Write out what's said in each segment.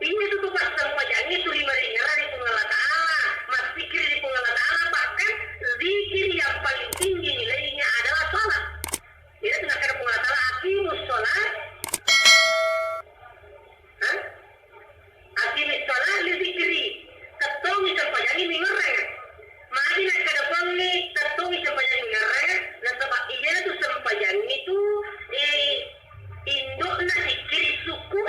Ini tuh pasang pajangnya itu 5 di pengalat Allah, mas pikir di pengalat Allah, bahkan zikir yang paling tinggi nilainya adalah sholat. Dia tidak kena pengalat Allah, aqimus sholat, aqimus sholat li zikri. Ketongi sampajangi mengereng. Mari nak kada pangi ketongi sampajangi mengereng. Nah sebab iya tu sampajangi itu induk na zikri suku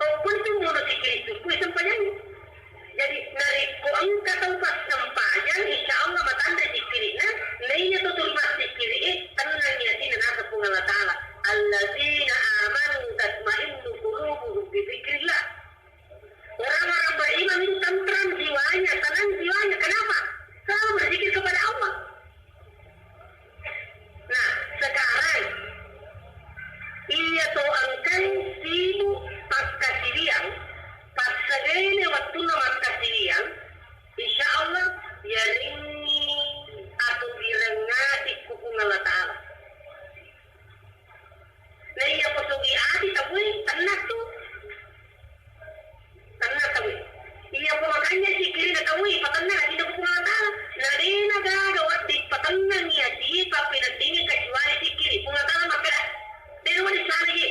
Walaupun itu mau zikri suku sampajangi. Jadi nari ko angka tahu pas sampajan insya Allah matanda zikirina. Nainya tu terima zikri tenang ya sini nasa pungalat ta'ala. Alladzina amanu tatma'innu qulubuhum bi dzikrillah. Orang-orang beriman itu tentram jiwanya, tenang jiwanya. Kenapa? Selalu berzikir kepada Allah. Nah, sekarang ia tahu angkan sibuk pas kasilian, pas segini waktu nama kasilian, insya Allah ya ringi atau direngati kupungan ta'ala. Nah, ia posogi adi tahu tenang tu. Tenang tahu. Ia pemakainya zikir na tahu, patenang di kupungan ta'ala. Nadina gaga waktu patenang ia di tapi nantinya kecuali zikir kupungan ta'ala maka dia wali lagi.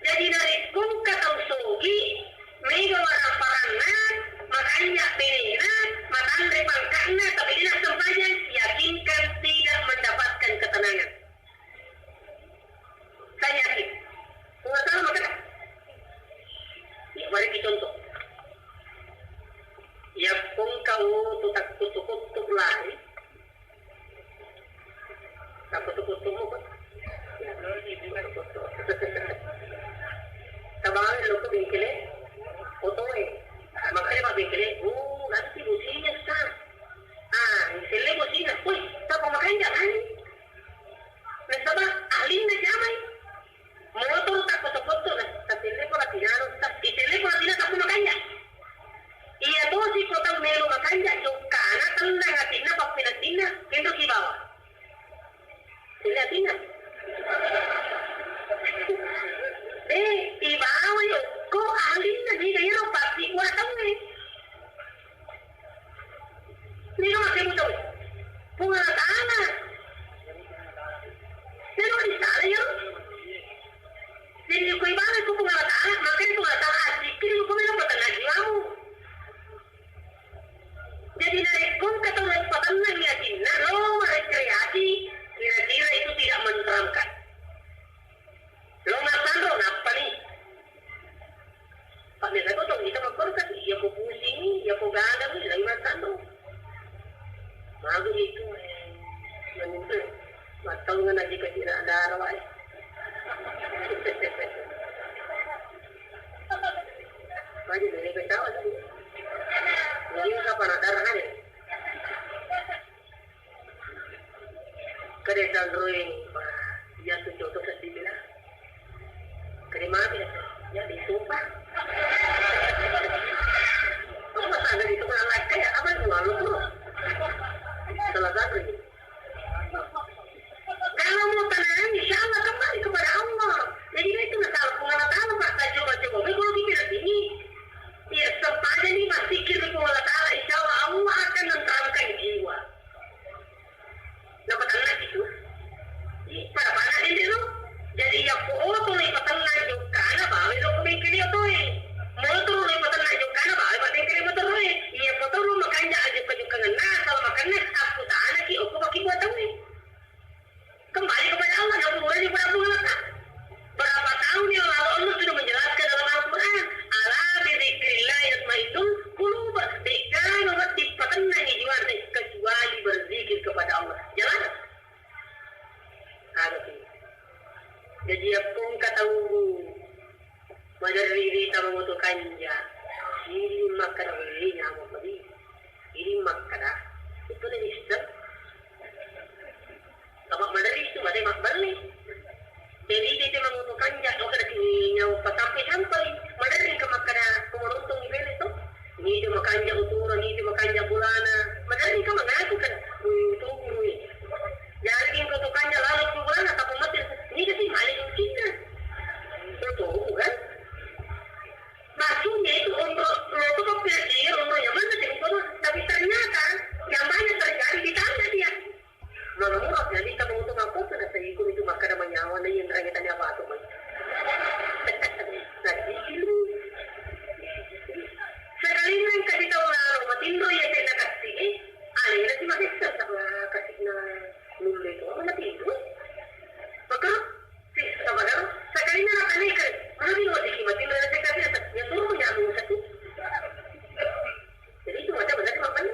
Jadi dari kungka tahu sogi, mega warna parana, makanya penina, matandre pangkana, tapi dia sempajan yakinkan tidak mendapatkan ketenangan. Saya yakin. Enggak salah maka. Ya, mari kita contoh. Ya kungkau tutak tutuk lari. Tak tutuk mu kan? Tabangan lo ko bingkile, foto makanya pak bingkile, nanti businya sah. Sile busina, tak pemakai jangan. Nasaba alin na jamay. Motor tak foto-foto na, sa telepono tinano, sa telepono tinano tak pemakai. Iya to si kota melo makanya yung kana tandang atin na pag pinatina, kendo kibawa. Sila tina. Ibawa yun. Ko alin na di kayo pati ko ataw Hindi ko masaya mo daw Pungatana. Pero di sana yun. Jadi ko ibawa ko pungatana. Makanya pungatana asikil ko meron patanagila mo. Jadi dari kung katulad patanag yakin na lo rekreasi kira-kira itu tidak menteramkan. Lo nasandro napa nih? Pak Nesa ko tong kita magkorkan, iya po pusing, iya po gagang, lagi nasandro. Bago itu nanti matang nga na di ka dinadaraw ay. Pwede na rin tawa sa iyo. Ngayon ka pa nadarahan eh. Kada sa drawing ya tu contoh sa sibila. Mati ya di sopa. Kamu masih di tukang like kayak apa yang lalu tuh? Salah satu ini. Kalau mau tenang, insya Allah kembali kepada Allah. Jadi itu masalah pengalaman Pak. Saya coba-coba. Kalau kita ini, ya sepanjang ini masih kira pengalaman insya Allah Allah akan menenangkan jiwa. Dapat anak itu? Pada mana ini loh? Jadi ya foto nih patengan juga na bawe lo kumikili ito motor nih patengan juga na bawe patingkili motor lo iya foto lo makanya aja juga na kalau makannya aku tak anak ki aku pakai buat tahu kembali kepada Allah yang mulai di bulan berapa tahun yang lalu Allah sudah menjelaskan dalam Al-Quran ala bidzikrillah yatma'innul qulub dikana di patengan jiwa kecuali berzikir kepada Allah jalan ada sih. Jadi apung katawu madariri tamu to kanja ini makara ini nyamo padi ini makara itu ni istad sama madari itu madai makbali jadi dia tamu to kanja to kada nyau sampai madari ke makara kumuruntung ibel itu ni dia makanja uturo ni dia makanja bulana madari ka mangaku kan tunggu jadi ko to kanja lalu bulana tapi mati ni kasi mali kita kita ni apa tu? Sekali ni kasih tahu lah, matindo ya saya nak kasih. Alih nanti masih sama kasih na nulu itu, apa matindo? Maka sih sama kan? Sekali ni nak aneh kan? Mana ni wajib matindo saya kasih atas. Yang tu punya alu satu. Jadi itu macam mana apa ni?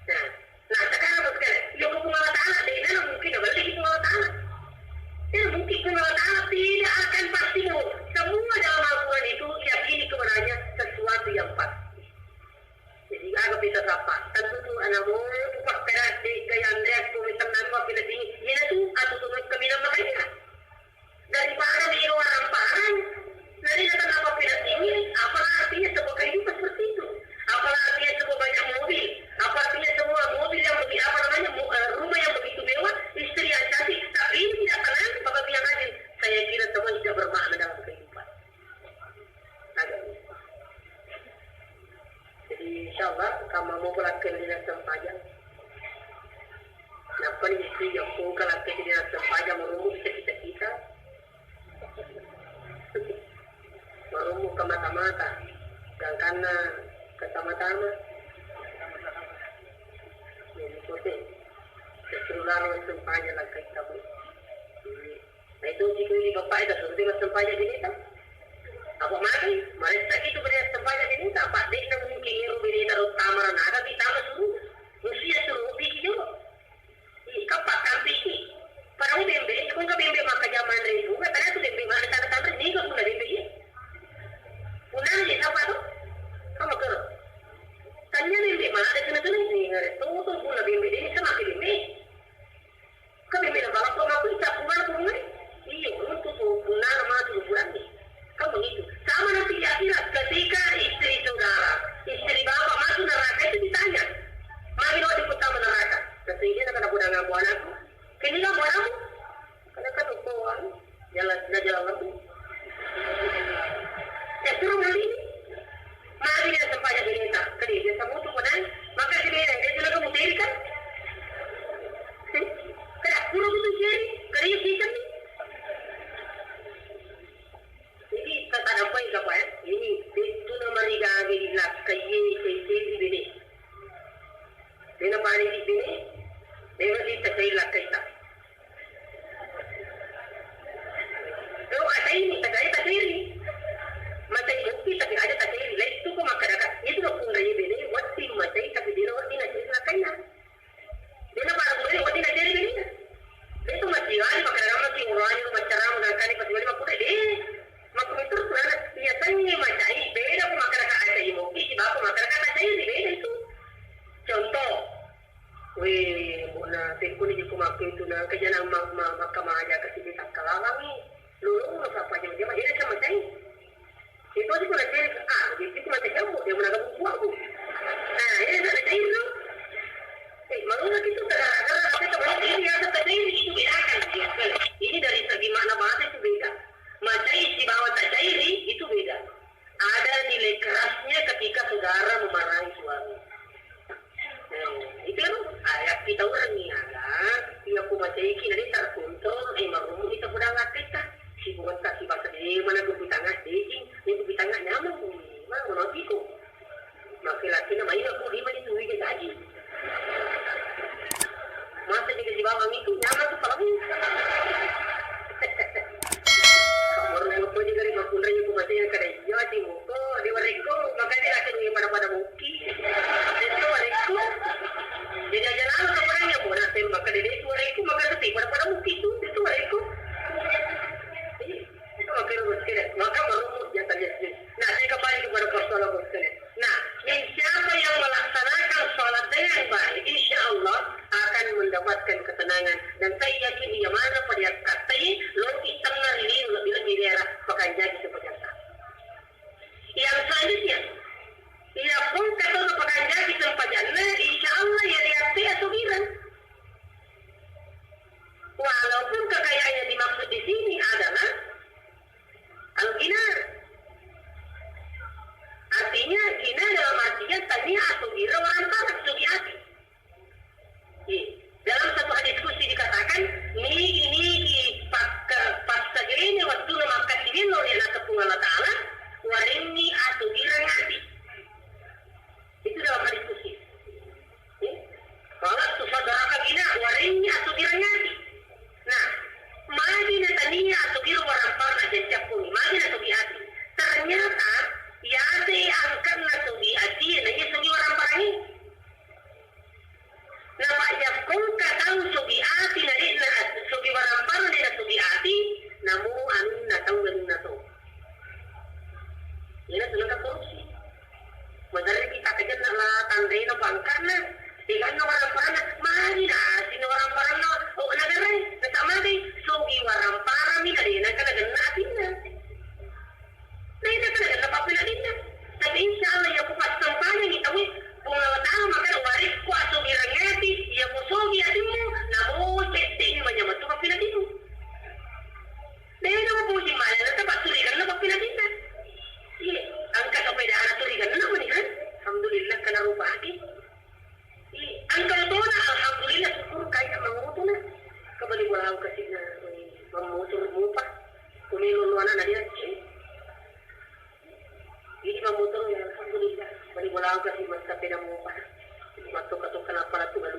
Nah sekarang apa sekarang? Yang pengalat anak deh, mana mungkin apa lagi pengalat anak? Mungkin pengalat anak tidak akan pasti semua dalam Al-Quran itu yakini kepadanya sesuatu yang pasti. Jadi agak bisa apa? Tentu tu anak mau buat perak di gaya Andrea komitan nama bila dingin. Ini tu atau tu kami nama mereka. Daripada dia orang parang, nanti datang nama bila dingin. Apa artinya sebuah kehidupan seperti itu? Apa artinya sebuah banyak mobil? Apa artinya semua mobil yang begitu apa namanya rumah yang begitu mewah, istri yang cantik? Tapi ini tidak tenang. Bapak bilang aja, saya kira semua tidak bermakna dalam kehidupan. Agak lupa. Jadi insyaAllah kamu mau melakukan dinas sempajan. Kenapa ni istri yang mau melakukan dinas sempajan merumus cita-cita? Merumus ke mata-mata. Dan karena pertama-tama ini putih keseluruhan sempanya lah kita bu. Nah itu jika ini bapak itu sudah dengan sempanya di kita. Apa mati? Mereka itu beri sempanya di kita. Pak dek nak mungkin ini beri taruh tamar naga di tamar suruh. Musia suruh bikin. Kapak kampi ini. Parang bembe, kung ka bembe maka zaman ribu, kaya tu bembe mana tanda-tanda ni kau pun bembe ni. Punan ni apa tu? Kamu kerja. Tanya bembe mana ada kena tu ni ngare. Tu pun bembe ni sama bembe. Kau bembe nak bawa kau aku tak punan pun ni. Iya, untuk tu punan nama tu punan ni. Kamu itu. Sama nanti akhirat ketika istri saudara, istri bapak masuk neraka itu ditanya. Mari lo di pertama neraka. Ketika dia nak punan dengan buan aku. Kini lah buat karena kan ukuran jalan lebih. Suruh mali dia sempatnya bineta. Kali dia semua tu benar. Maka dia sudah kamu diri kan? Kaya puluh tu jadi kali season ni. Jadi kata apa yang kau ya? Ini itu nama riga gila kaya di bini. Dia pani di bini. Dia masih terkait lah kita. Kalau ada ini kumiluluan na dia ini mamotor ya alhamdulillah bali wala ka si mas kapila mo pa matok-tok kana pala tulo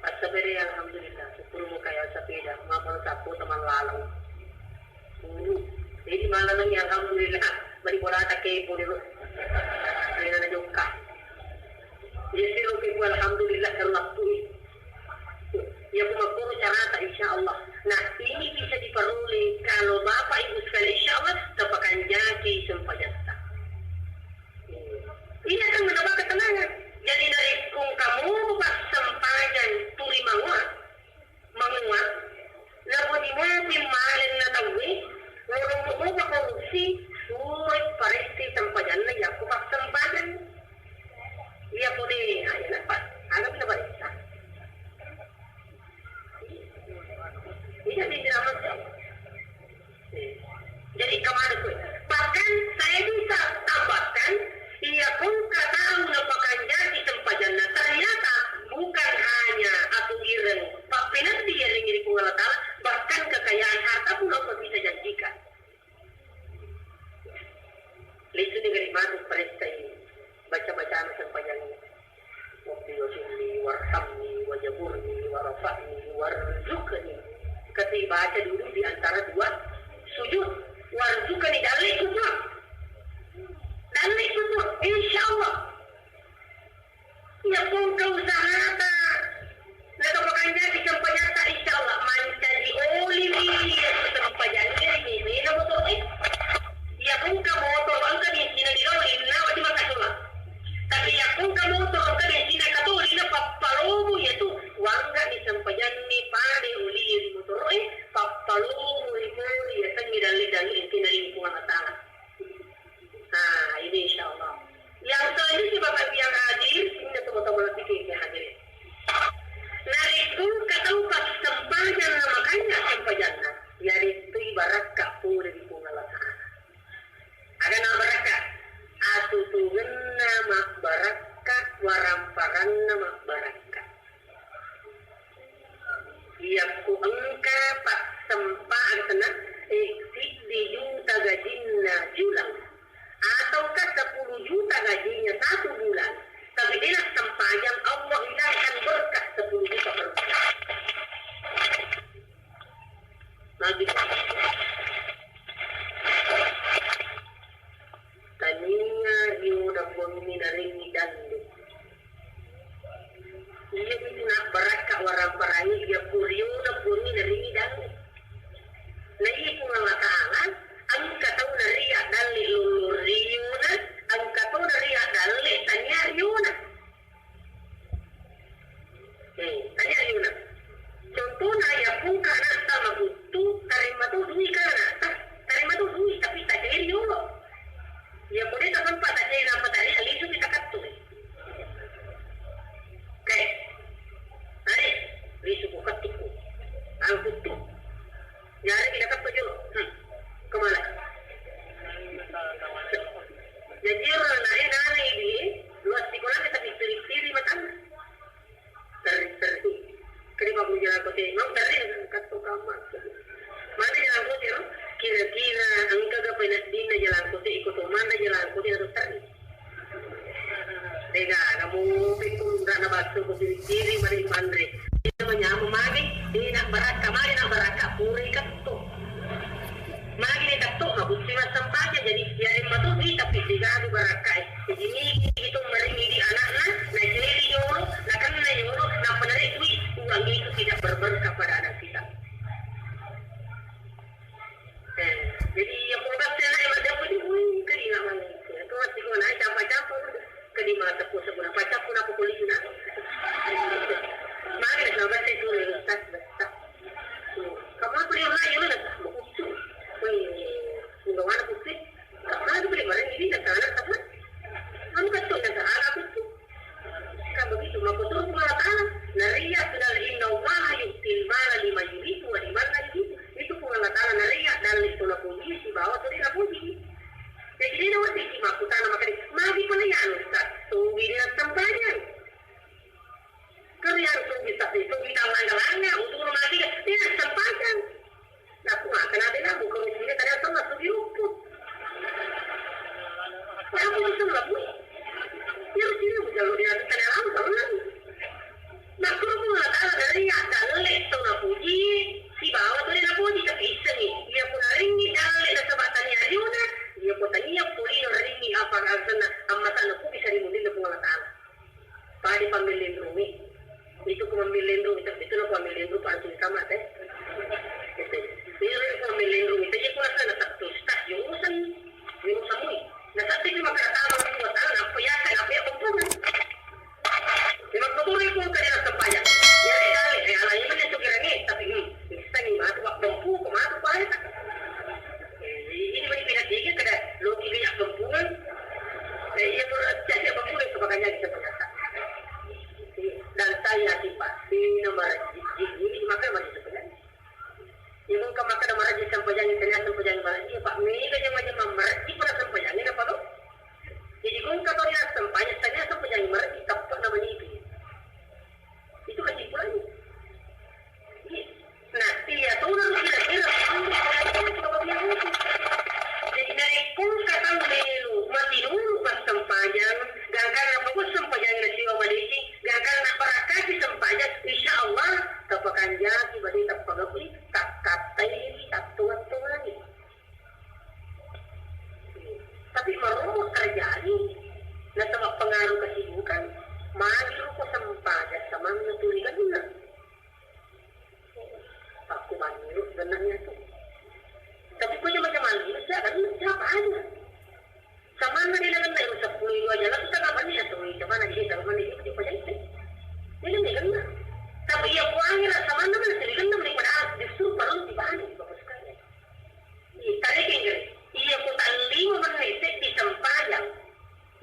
asabere alhamdulillah sepuluh mo kaya sa peda mapang sapo taman lalaw ini malam ni alhamdulillah bali wala ta kay po dilo ay na joka jadi lo ke alhamdulillah terlaku ya kumapuro carata insyaallah. Nah ini bisa diperoleh kalau bapak ibu sekalian insyaallah tepakan jaki sempajasta ini akan menambah ketenangan. Jadi dari kung kamu pas sempajan turi menguat lalu di mobil malen na tawi lorong mo ba korupsi sulit paresti sempajan na ya ku pas sempajan iya po de ayan na pa alam na ba ita ini tidak masalah. Jadi kemana tuh? Bahkan saya bisa tambahkan, ia pun tahu merupakan jadi sempajan. Ternyata bukan hanya atau ireng, tapi nanti yang ingin Allah, bahkan kekayaan harta pun Allah bisa janjikan. Lihat negeri masuk perintah ini, baca-bacaan sempajan ini. Waktu Yosini, warhamni, wajaburni, warafani, warzukni. Ketika baca dulu di antara dua sujud warzuqani dalil kutub insyaallah ya pun kau usahakan nak pakai jadi sempanyata insyaallah mencari oli ni sempanyata ini nama betul ya pun kamu motor di sini di oli na wajib makasih tapi ya pun kamu motor di sini katoli na papalomu yaitu wangga di sempanyani pada oli di motor papalomu ini ya kan dalil-dalil intinya lingkungan ta'ala. Nah ini insyaallah yang selanjutnya bapak yang hadir ini teman-teman fikir yang hadir nah itu kata pas sempajan makanya sempajannya yaitu ibarat kapur di lingkungan ta'ala ada nama barakah atutungan nama barakah waramparan nama barakah ia ku engka pak sempaan tenang di juta gajinya julang ataukah 10 juta gajinya 1 bulan tapi dia sempajan Allah hilangkan berkah 10 juta per bulan Nabi taninya yuna bumi dari midandu iya bisa barakah warang-warangi dia kuriuna bumi dari midandu na ipo nga mataalan, ang kataw na riya dali luluriyuna, ang kataw na riya dali tanyayuna. Tanyayuna. Contoh na ya kung ka na sa magutu, tarimatuduhi ka na sa, tarimatuduhi, tapi tajay yun. Ya po dito kung patajay na patali, aliso kita katuloy. Kaya, hari, aliso ko katuko. Ang kutu. Jadi kita tuju kemana? Jadi orang lain ini luas sekolah kita pilih macam dari kerja jalan kota mau dari kantor kamar mana jalan kota kira-kira angka ke penasdin jalan kota ikut mana jalan kota itu tadi tega kamu itu nggak nabas ke pilih mari mandre namanya magi ini nak baraka mari nak baraka puri katto magi ni katto habis mas sampahnya jadi biarin matu di tapi digadu baraka ini itu mari di anak-anak na jadi yolo na kan na yolo na penari uang itu tidak berberkah pada anak kita jadi yang pokoknya saya yang dapat di ke di namanya itu masih guna campur ke di mata pun sebulan pacak pun aku kulit nak Mari kita baca itu lepas baca. Kamu beli mana yang mana? Buku. Nggak mana buku? Kamu beli mana ini? Nak anak apa? Kamu kata nak anak buku. Kamu begitu. Maka tu mengatakan nariya sudah inna Allah yu'til mala liman yuridu wa liman la yuridu. Itu mengatakan nariya dan itu nak puji si bawah tu dia puji. Jadi dia nak puji mak kita nama kali. Mari penayaan Ustaz. Tunggu dia sampaikan. Kerjaan itu bisa langgar-langgar kami kanya macam mereka pada sempayangin apa tuh? Jadi kau katanya sempayang, tanya sempayang mereka tapak namanya itu kesimpulannya. Nah, iya tuh harus kira-kira jadi dari pun kata melu mati dulu pas sempayang, gangkan apa pun sempayang nasi obadisi, gangkan nak barakati sempayang, insya Allah tapakan jati badi tapagapuri tak katai ini tak tuan-tuan ini. Tapi merumut terjadi, nah sama pengaruh kesibukan, maju ko sempayang sama menuturikan benar. Aku banyak benarnya tuh. Tapi kau cuma malu, jangan siapa aja. Sama mana dia dengan lain 10 aja lah kita kapan ya tuh, cuman aja kita mana dia di pojok itu. Ini ni kan lah. Tapi yang kuangnya lah sama mana dia kan nama dia pada justru perlu dibanding bagus sekali. Iya, tadi kengger. Iya, aku tak 5 menit di sempayang.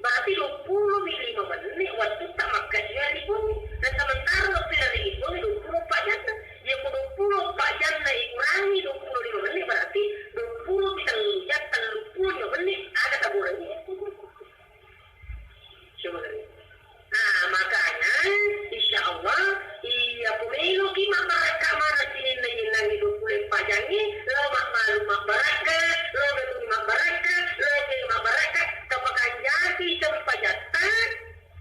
Berarti 20 menit waktu tak makan dia di bumi. Dan sementara waktu dari di bumi 24 jam. Ya 24 jam lah kurangi 25 menit berarti 20 bisa lunjat 35 menit ada taburannya. Coba dari. Nah makanya insya Allah iya pemilu kima mereka mana sini nang 24 jam ini lo mak malu mak baraka lo betul mak baraka lo betul mak baraka kapakan jati sempajatan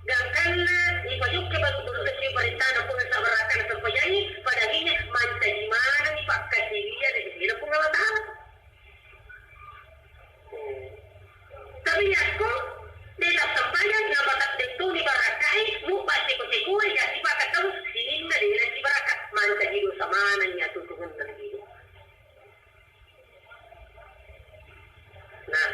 gangkana ipayuk ke batu dulu ke perintah pun sa baraka na sempajani pada hinya manca di mana ni pak kasiria de bila pun Allah taala. Tapi aku tidak sempayang yang batak itu ni barakai mu pasti ko segura ya si bakat tahu ini na dia si barakat manca di dosa mana ni atu tuhun lagi. Nah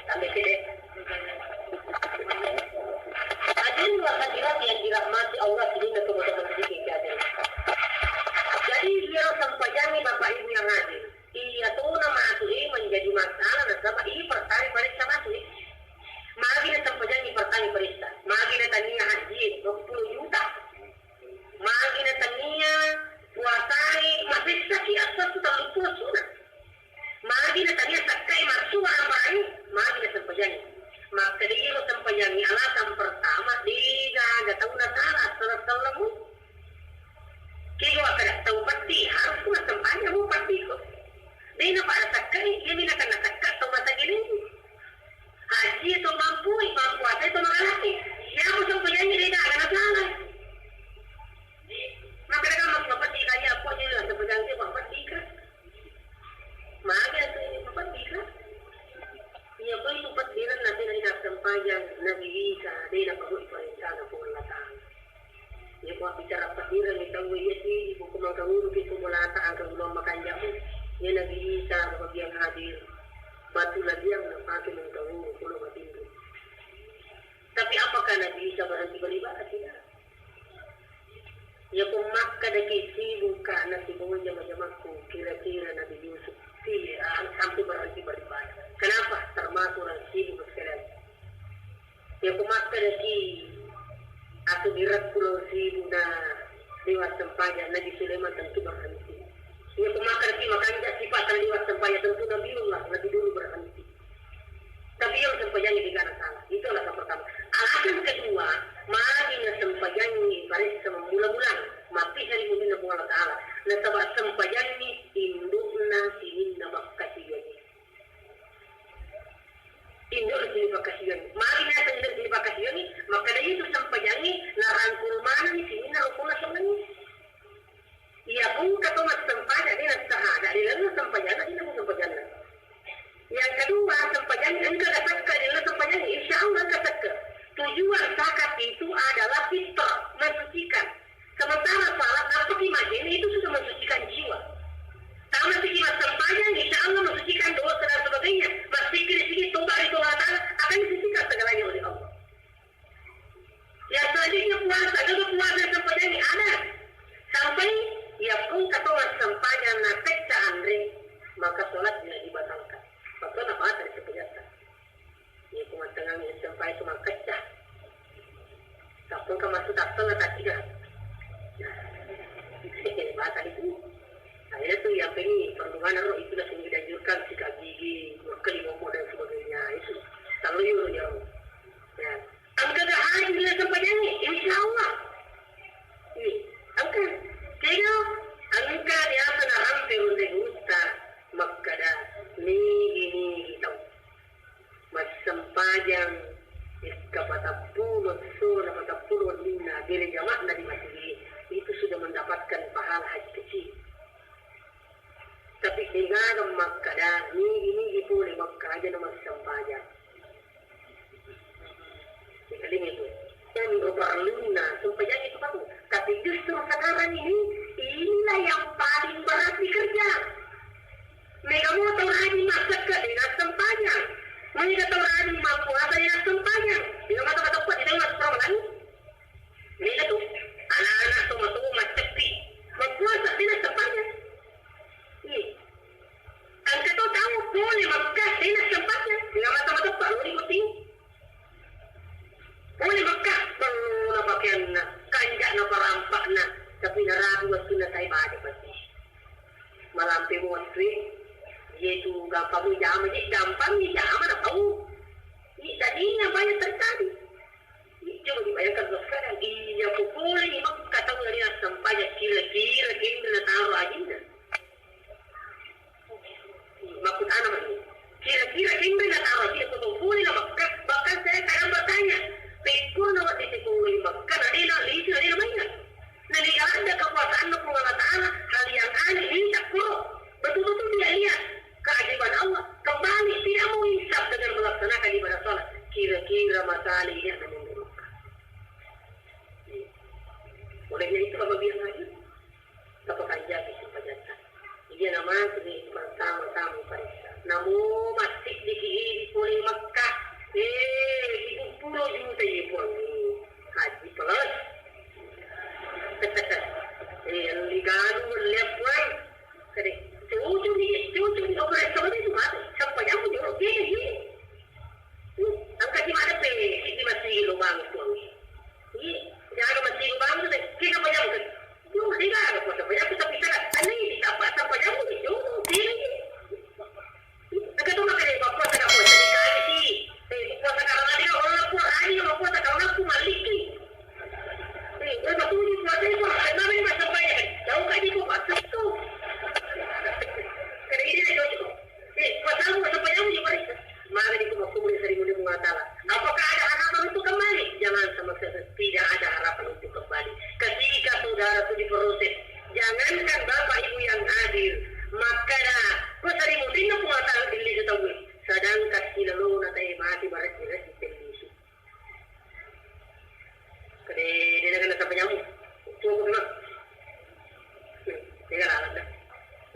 sampai kede hadirin wa hadirat yang dirahmati Allah sehingga teman-teman sedikit jadi dia sampaikan Bapak Ibu yang hadir iya tuh nama itu menjadi masalah dan sebab ini pertanyaan periksa masuk magi na sampaikan pertanyaan periksa magi na tanya hadir 20 juta magi na tanya puasai masih sakit asal tu tak lupa sunat magi na tanya sakai masuk orang magi na sampaikan maka dia lo sampaikan alasan pertama dia gak tahu nasalah salah-salahmu kaya akan tahu pasti harus pun sampaikan mu pasti kok dia nak pada sakai dia minat nak sakai atau masa gini haji atau mampu puasa atau makalaki ya aku sampaikan dia gak akan nasalah maka dia kan mapati kaya apa je lah sampaikan dia mapati kan magi atau mapati kan iya ko itu patiran natin ay nagsampayan nag-iisa din na pag-iparenta na po Allah Ta'ala. Iya ko bicara patiran ito iya si ibu ko magkawuro kito mulata ang kagulong makanya mo. Iya nag-iisa na pagyang hadir. Batu lagi ang napake mong kawuro kulo matindo. Tapi apakah nag-iisa berhenti beribadah tidak? Iya ko makadaki sibuk ka na sibuhan jama-jamaku kira-kira Nabi Yusuf. Sampai berhenti beribadah. Kenapa? Termasuk orang sibuk sekalian. Ya kumakan lagi atau dirat pulau sibuk na lewat sempaya Nabi Sulaiman tentu berhenti. Ya kumakan lagi makanya sifatan lewat sempaya tentu Nabi Allah lebih dulu berhenti. Tapi yang sempayanya tidak salah. Itu alasan pertama. Alasan kedua, mari na sempayanya parisi sama mula-mula mati hari mungkin na Allah Ta'ala. Na sabah sempayanya indukna sinin na makasiyani. Induk sini pakasiyan. Mari na sini pakasiyan maka dari itu sempayanya na rangkul mana ni sini na rukuna sebenarnya. Ia pun kata mas sempaya ni na sahada. Dia lalu sempayana dia pun sempayana. Yang kedua sempayanya enggak dapat dia sempayanya insya Allah kata tujuan zakat itu adalah fitrah mensucikan. Sementara salat atau imajin itu sudah mensucikan jiwa. Sama sikit sempayang insya Allah mensucikan dosa dan sebagainya. Sikit-sikit tobat itu Allah Ta'ala akan disucikan segalanya oleh Allah. Yang selanjutnya puasa, juga puasa sempayang ini ada. Sampai ya pun kata sempayang na pecah Andre, maka sholatnya dibatalkan. Maka apa dari sepenjata? Ia kumatangangnya sampai cuma kecah. tak salah tak tidak. Bahasa itu. Akhirnya tuh yang ini perlindungan itu sudah dianjurkan sikat gigi, kelima dan sebagainya itu. Selalu ya. Ya. Angka hari bila sempatnya insya Allah. Angka. Kaya angka dia sana hampir untuk gusta makada ni tahu. Mas sempajang kapatapulun sura kapatapulun lina diri jamaah dari masjid itu sudah mendapatkan pahala haji kecil. Tapi tinggal makada ni boleh Makkah aja nama sempajang. Jadi itu yang berperluna sempajang itu apa? Tapi justru sekarang inilah yang paling berat dikerja. Mereka mau tahu haji masak ke dinas sempajang. Mereka tahu haji mampu apa dinas sempajang. Dia kata-kata kuat itu masuk peramalan. Mereka tuh anak-anak semua macepi mempuasa dinas sempajang. Angka tu tahu boleh Makkah dinas sempajang. Dia mata-mata baru dibuting. Boleh Makkah perlu nak pakaian nak kanjak nak perampak nak. Tapi naragu waktu nak saya baca pasti. Malampi waktu yaitu gampang jam nak tahu. Tadinya banyak terjadi. Coba dibayangkan sekarang dia pukul ini Makkah tahu dari sampai kira-kira nak taruh aja. Maksud anak ini kira-kira nak taruh aja pukul ini Makkah. Bahkan saya kadang bertanya Pekul nak ditipuli Makkah ada lisi ada banyak. Nanti ada kekuasaan Allah Taala hal yang aneh ini tak perlu betul-betul dia lihat keajaiban Allah kembali tidak mau insaf dengan melaksanakan ibadah salat. Kira-kira masalah ini akan memburukan. Olehnya itu apabila lagi apakah jadi sepanjang dia nama ini bersama-sama periksa. Namun masih dipulih Makkah 30 juta pun haji plus ligado lepuan kade cucu ni operai sama itu mati sampai yang punya okey angka di mana pe di masih lubang tu ni jangan masih lubang tu kita bayar ke tu ligado apa bayar kita bisa ani apa sampai yang tu dia agak tu nak kena apa tak apa jadi kali puasa karena dia orang pun hari yang puasa karena aku maliki. Betul ni puasa itu karena memang masa banyak. Jauh kali tu puasa tu. Kerana ini dah jauh. Puasa aku masa banyak ni mereka. Maka itu aku boleh sering boleh mengatakan. Apakah ada harapan untuk kembali? Jangan sama sekali tidak ada harapan untuk kembali. Ketika saudara itu diproses, jangankan bapak ibu yang hadir, maka dah. Kau sering mungkin aku mengatakan diri ketahui. Sedangkan silalu natai mati barat-barat di televisi. Dia nak kena sampai nyamuk. Cukup memang. Dia kan alat dah.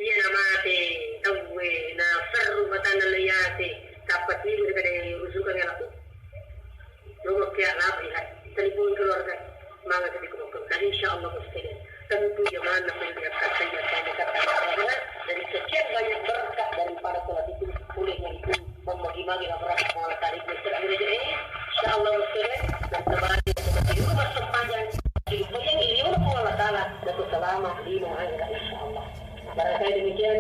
Ia nama mati tahu na seru batang leyate dapat tidur dekat rusukan yang aku. Nomor kia lap lihat telefon keluarga mangga jadi kemudian. Dan insyaAllah mesti tentu jangan nak melihat saya kata dari sekian banyak berkat daripada sholat itu bolehnya itu membagi-bagi berkat Allah tarik besar gereja ini insyaallah muslimin dan kembali seperti rumah sepanjang hidup yang ini Allah Taala dan selama 5 hari insyaallah. Barangkali demikian